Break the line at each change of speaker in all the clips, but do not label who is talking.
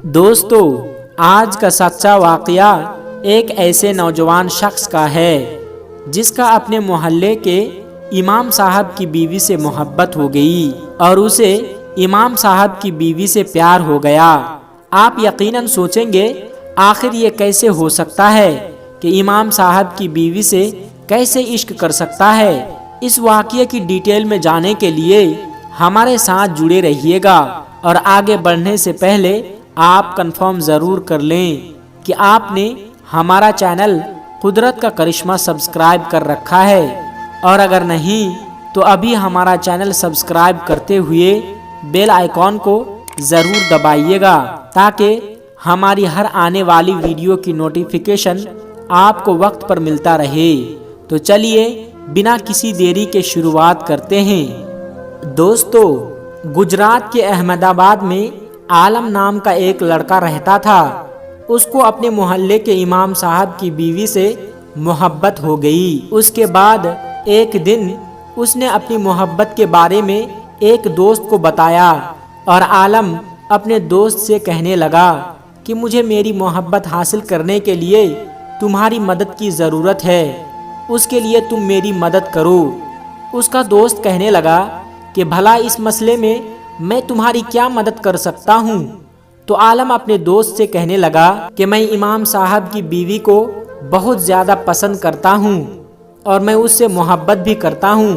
دوستو، آج کا سچا واقعہ ایک ایسے نوجوان شخص کا ہے جس کا اپنے محلے کے امام صاحب کی بیوی سے محبت ہو گئی اور اسے امام صاحب کی بیوی سے پیار ہو گیا۔ آپ یقیناً سوچیں گے آخر یہ کیسے ہو سکتا ہے کہ امام صاحب کی بیوی سے کیسے عشق کر سکتا ہے۔ اس واقعے کی ڈیٹیل میں جانے کے لیے ہمارے ساتھ جڑے رہیے گا، اور آگے بڑھنے سے پہلے آپ کنفرم ضرور کر لیں کہ آپ نے ہمارا چینل قدرت کا کرشمہ سبسکرائب کر رکھا ہے، اور اگر نہیں تو ابھی ہمارا چینل سبسکرائب کرتے ہوئے بیل آئیکن کو ضرور دبائیے گا تاکہ ہماری ہر آنے والی ویڈیو کی نوٹیفیکیشن آپ کو وقت پر ملتا رہے۔ تو چلیے بنا کسی دیری کے شروعات کرتے ہیں۔ دوستو، گجرات کے احمد آباد میں عالم نام کا ایک لڑکا رہتا تھا۔ اس کو اپنے محلے کے امام صاحب کی بیوی سے محبت ہو گئی۔ اس کے بعد ایک دن اس نے اپنی محبت کے بارے میں ایک دوست کو بتایا، اور عالم اپنے دوست سے کہنے لگا کہ مجھے میری محبت حاصل کرنے کے لیے تمہاری مدد کی ضرورت ہے، اس کے لیے تم میری مدد کرو۔ اس کا دوست کہنے لگا کہ بھلا اس مسئلے میں تمہاری کیا مدد کر سکتا ہوں؟ تو عالم اپنے دوست سے کہنے لگا کہ میں امام صاحب کی بیوی کو بہت زیادہ پسند کرتا ہوں اور میں اس سے محبت بھی کرتا ہوں،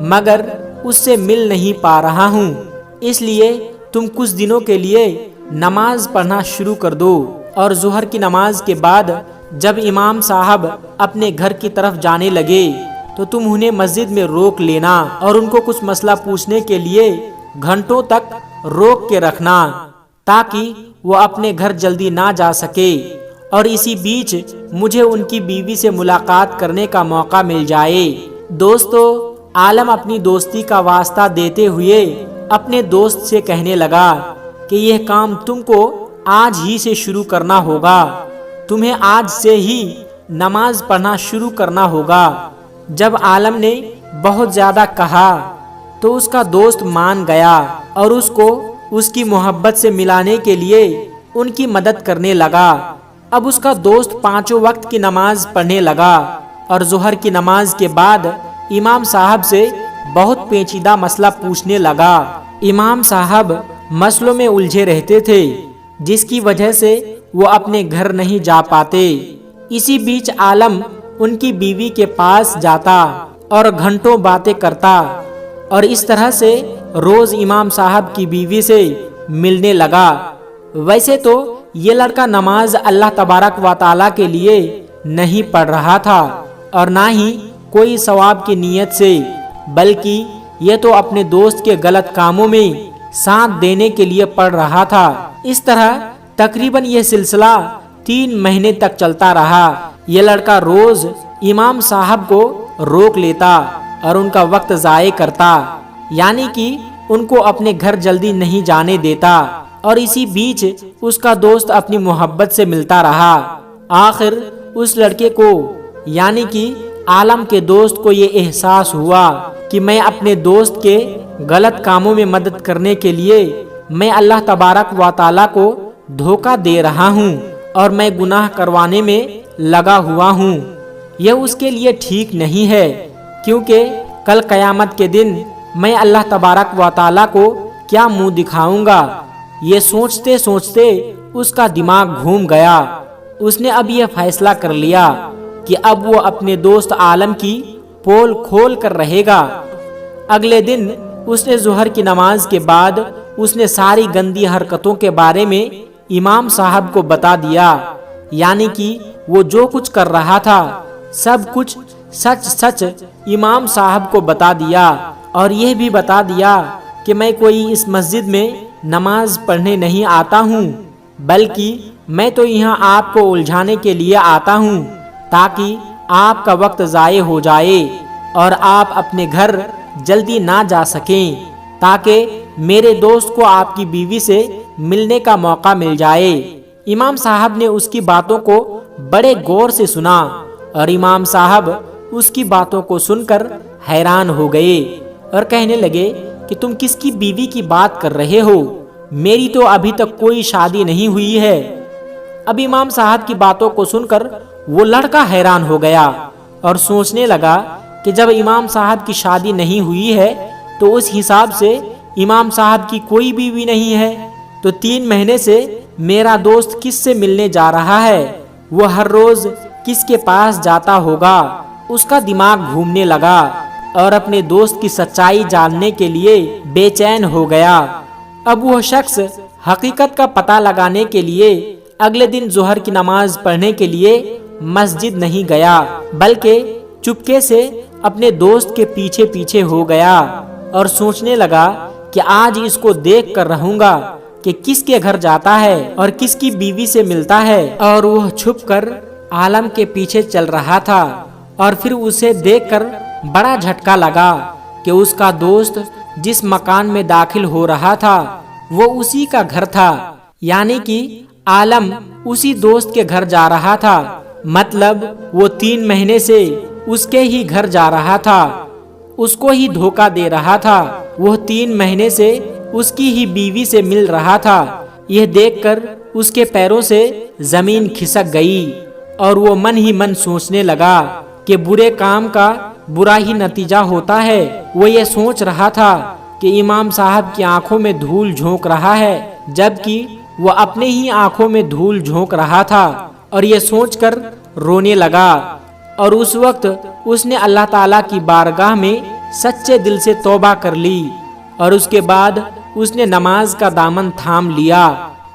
مگر اس سے مل نہیں پا رہا ہوں، اس لیے تم کچھ دنوں کے لیے نماز پڑھنا شروع کر دو، اور ظہر کی نماز کے بعد جب امام صاحب اپنے گھر کی طرف جانے لگے تو تم انہیں مسجد میں روک لینا اور ان کو کچھ مسئلہ پوچھنے کے لیے گھنٹوں تک روک کے رکھنا تاکہ وہ اپنے گھر جلدی نہ جا سکے، اور اسی بیچ مجھے ان کی بیوی سے ملاقات کرنے کا موقع مل جائے۔ دوستو، عالم اپنی دوستی کا واسطہ دیتے ہوئے اپنے دوست سے کہنے لگا کہ یہ کام تم کو آج ہی سے شروع کرنا ہوگا، تمہیں آج سے ہی نماز پڑھنا شروع کرنا ہوگا۔ جب عالم نے بہت زیادہ کہا تو اس کا دوست مان گیا اور اس کو اس کی محبت سے ملانے کے لیے ان کی مدد کرنے لگا۔ اب اس کا دوست پانچوں وقت کی نماز پڑھنے لگا اور ظہر کی نماز کے بعد امام صاحب سے بہت پیچیدہ مسئلہ پوچھنے لگا۔ امام صاحب مسئلوں میں الجھے رہتے تھے جس کی وجہ سے وہ اپنے گھر نہیں جا پاتے۔ اسی بیچ عالم ان کی بیوی کے پاس جاتا اور گھنٹوں باتیں کرتا، اور اس طرح سے روز امام صاحب کی بیوی سے ملنے لگا۔ ویسے تو یہ لڑکا نماز اللہ تبارک و تعالیٰ کے لیے نہیں پڑھ رہا تھا اور نہ ہی کوئی ثواب کی نیت سے، بلکہ یہ تو اپنے دوست کے غلط کاموں میں ساتھ دینے کے لیے پڑھ رہا تھا۔ اس طرح تقریباً یہ سلسلہ 3 مہینے تک چلتا رہا۔ یہ لڑکا روز امام صاحب کو روک لیتا اور ان کا وقت ضائع کرتا، یعنی کہ ان کو اپنے گھر جلدی نہیں جانے دیتا، اور اسی بیچ اس کا دوست اپنی محبت سے ملتا رہا۔ آخر اس لڑکے کو یعنی کہ عالم کے دوست کو یہ احساس ہوا کہ میں اپنے دوست کے غلط کاموں میں مدد کرنے کے لیے میں اللہ تبارک و تعالیٰ کو دھوکہ دے رہا ہوں اور میں گناہ کروانے میں لگا ہوا ہوں۔ یہ اس کے لیے ٹھیک نہیں ہے، کیونکہ کل قیامت کے دن میں اللہ تبارک و تعالیٰ کو کیا منہ دکھاؤں گا۔ یہ سوچتے سوچتے اس کا دماغ گھوم گیا۔ اس نے اب یہ فیصلہ کر لیا کہ اب وہ اپنے دوست عالم کی پول کھول کر رہے گا۔ اگلے دن اس نے ظہر کی نماز کے بعد اس نے ساری گندی حرکتوں کے بارے میں امام صاحب کو بتا دیا، یعنی کہ وہ جو کچھ کر رہا تھا سب کچھ سچ سچ امام صاحب کو بتا دیا، اور یہ بھی بتا دیا کہ میں کوئی اس مسجد میں نماز پڑھنے نہیں آتا ہوں، بلکہ میں تو یہاں آپ کو الجھانے کے لیے آتا ہوں تاکہ آپ کا وقت ضائع ہو جائے اور آپ اپنے گھر جلدی نہ جا سکیں، تاکہ میرے دوست کو آپ کی بیوی سے ملنے کا موقع مل جائے۔ امام صاحب نے اس کی باتوں کو بڑے غور سے سنا، اور امام صاحب اس کی باتوں کو سن کر حیران ہو گئے اور کہنے لگے کہ تم کس کی بیوی کی بات کر رہے ہو؟ میری تو ابھی تک کوئی شادی نہیں ہوئی ہے۔ اب امام صاحب کی باتوں کو سن کر وہ لڑکا حیران ہو گیا اور سوچنے لگا کہ جب امام صاحب کی شادی نہیں ہوئی ہے تو اس حساب سے امام صاحب کی کوئی بیوی نہیں ہے، تو 3 مہینے سے میرا دوست کس سے ملنے جا رہا ہے؟ وہ ہر روز کس کے پاس جاتا ہوگا؟ اس کا دماغ گھومنے لگا اور اپنے دوست کی سچائی جاننے کے لیے بے چین ہو گیا۔ اب وہ شخص حقیقت کا پتہ لگانے کے لیے اگلے دن ظہر کی نماز پڑھنے کے لیے مسجد نہیں گیا، بلکہ چپکے سے اپنے دوست کے پیچھے پیچھے ہو گیا اور سوچنے لگا کہ آج اس کو دیکھ کر رہوں گا کہ کس کے گھر جاتا ہے اور کس کی بیوی سے ملتا ہے۔ اور وہ چھپ کر عالم کے پیچھے چل رہا تھا اور پھر اسے دیکھ کر بڑا جھٹکا لگا کہ اس کا دوست جس مکان میں داخل ہو رہا تھا وہ اسی کا گھر تھا، یعنی کہ عالم اسی دوست کے گھر جا رہا تھا، مطلب وہ 3 مہینے سے اس کے ہی گھر جا رہا تھا، اس کو ہی دھوکہ دے رہا تھا، وہ 3 مہینے سے اس کی ہی بیوی سے مل رہا تھا۔ یہ دیکھ کر اس کے پیروں سے زمین کھسک گئی اور وہ من ہی من سوچنے لگا کہ برے کام کا برا ہی نتیجہ ہوتا ہے۔ وہ یہ سوچ رہا تھا کہ امام صاحب کی آنکھوں میں دھول جھونک رہا ہے، جبکہ وہ اپنے ہی آنکھوں میں دھول جھونک رہا تھا، اور یہ سوچ کر رونے لگا۔ اور اس وقت اس نے اللہ تعالیٰ کی بارگاہ میں سچے دل سے توبہ کر لی، اور اس کے بعد اس نے نماز کا دامن تھام لیا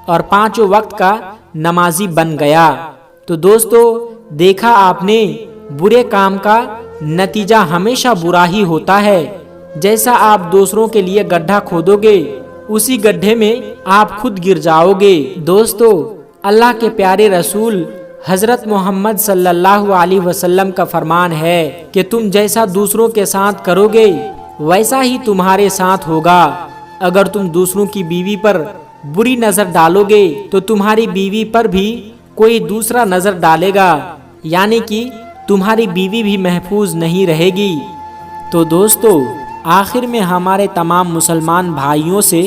اور 5 وقت کا نمازی بن گیا۔ تو دوستو، دیکھا آپ نے، برے کام کا نتیجہ ہمیشہ برا ہی ہوتا ہے۔ جیسا آپ دوسروں کے لیے گڈھا کھودو گے اسی گڈھے میں آپ خود گر جاؤ گے۔ دوستو، اللہ کے پیارے رسول حضرت محمد صلی اللہ علیہ وسلم کا فرمان ہے کہ تم جیسا دوسروں کے ساتھ کرو گے ویسا ہی تمہارے ساتھ ہوگا۔ اگر تم دوسروں کی بیوی پر بری نظر ڈالو گے تو تمہاری بیوی پر بھی کوئی دوسرا نظر ڈالے گا، یعنی کہ تمہاری بیوی بھی محفوظ نہیں رہے گی۔ تو دوستو، آخر میں ہمارے تمام مسلمان بھائیوں سے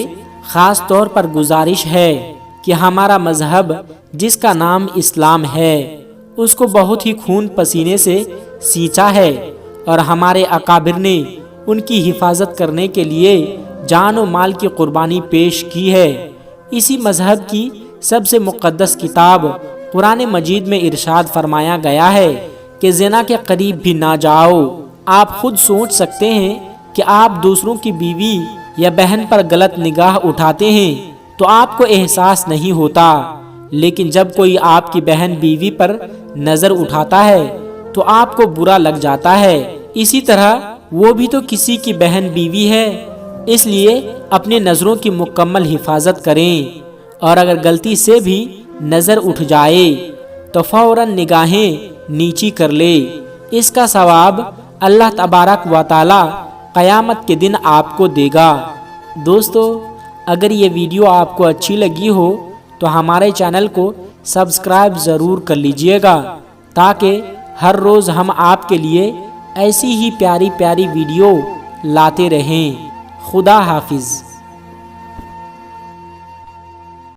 خاص طور پر گزارش ہے کہ ہمارا مذہب جس کا نام اسلام ہے اس کو بہت ہی خون پسینے سے سینچا ہے، اور ہمارے اکابر نے ان کی حفاظت کرنے کے لیے جان و مال کی قربانی پیش کی ہے۔ اسی مذہب کی سب سے مقدس کتاب قرآن مجید میں ارشاد فرمایا گیا ہے کہ زنا کے قریب بھی نہ جاؤ۔ آپ خود سوچ سکتے ہیں کہ آپ دوسروں کی بیوی یا بہن پر غلط نگاہ اٹھاتے ہیں تو آپ کو احساس نہیں ہوتا، لیکن جب کوئی آپ کی بہن بیوی پر نظر اٹھاتا ہے تو آپ کو برا لگ جاتا ہے۔ اسی طرح وہ بھی تو کسی کی بہن بیوی ہے، اس لیے اپنے نظروں کی مکمل حفاظت کریں، اور اگر غلطی سے بھی نظر اٹھ جائے تو فوراً نگاہیں نیچی کر لے۔ اس کا ثواب اللہ تبارک و تعالی قیامت کے دن آپ کو دے گا۔ دوستو، اگر یہ ویڈیو آپ کو اچھی لگی ہو تو ہمارے چینل کو سبسکرائب ضرور کر لیجئے گا، تاکہ ہر روز ہم آپ کے لیے ایسی ہی پیاری پیاری ویڈیو لاتے رہیں۔ خدا حافظ۔